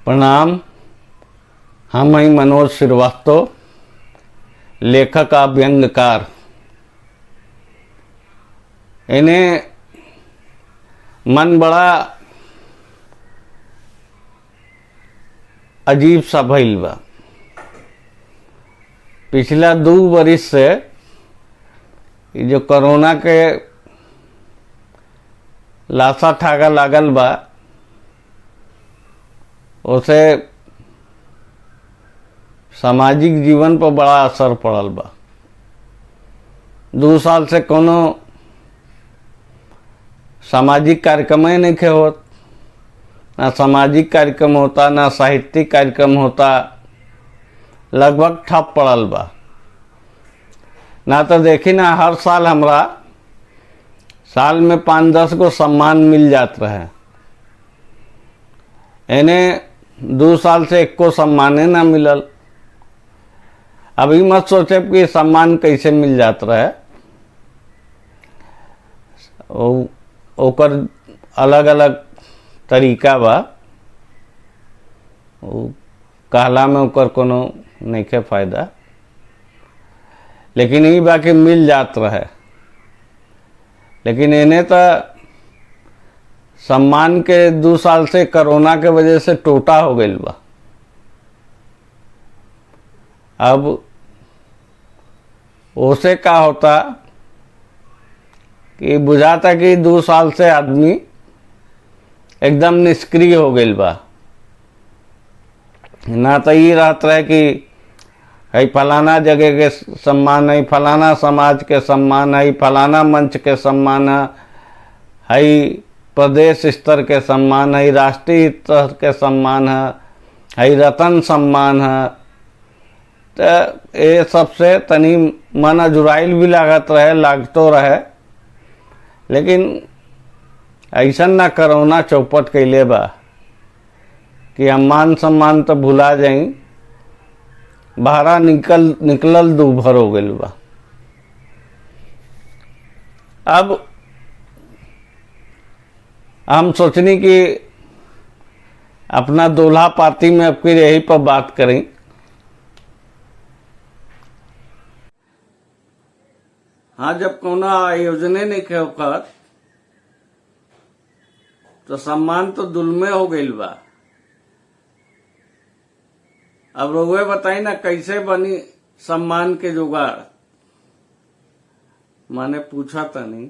प्रणाम। हम हैं मनोज श्रीवास्तव, लेखक और व्यंग्यकार। इन्हें मन बड़ा अजीब सा भइल बा। पिछला 2 बरिस से जो कोरोना के लाशा ठागा लागल बा, उसे सामाजिक जीवन पर बड़ा असर पड़ल बा। 2 साल से कोनो सामाजिक कार्यक्रम ही नहीं होत, ना सामाजिक कार्यक्रम होता, ना साहित्यिक कार्यक्रम होता, लगभग ठप पड़ल बा। ना तो देखी ना, हर साल हमरा साल में 5-10 को सम्मान मिल जात रहे। इन्हें 2 साल से एक को सम्माने ना मिलल। अभी मत सोचे कि सम्मान कैसे मिल जात रहे। ओकर अलग अलग तरीका बा। कहला में ओकर कोनो नइखे फायदा, लेकिन ई बा कि मिल जात रहे। लेकिन इन्हें तो सम्मान के 2 साल से कोरोना के वजह से टोटा हो गई बा। अब उसे का होता कि बुझाता कि 2 साल से आदमी एकदम निष्क्रिय हो गई बा। ना तो ये रहता है कि है फलाना जगह के सम्मान है, फलाना समाज के सम्मान है, फलाना मंच के सम्मान है, प्रदेश स्तर के सम्मान है, राष्ट्रीय स्तर के सम्मान है, रतन सम्मान है। तो ये सबसे तनी मन अजुराइल भी लागतो रहे। लेकिन ऐसा ना कोरोना चौपट कैले बा कि हम मान सम्मान तो भुला जाई। बाहरा निकलल दूभर हो गइल बा। अब हम सोचनी कि अपना दोल्हा पाती में अब फिर यही पर बात करें। हाँ, जब कोनो आयोजने नहीं के होकर तो सम्मान तो दुलमे हो गइल बा। अब रउए बताई ना, कैसे बनी सम्मान के जुगाड़? माने पूछा था नहीं।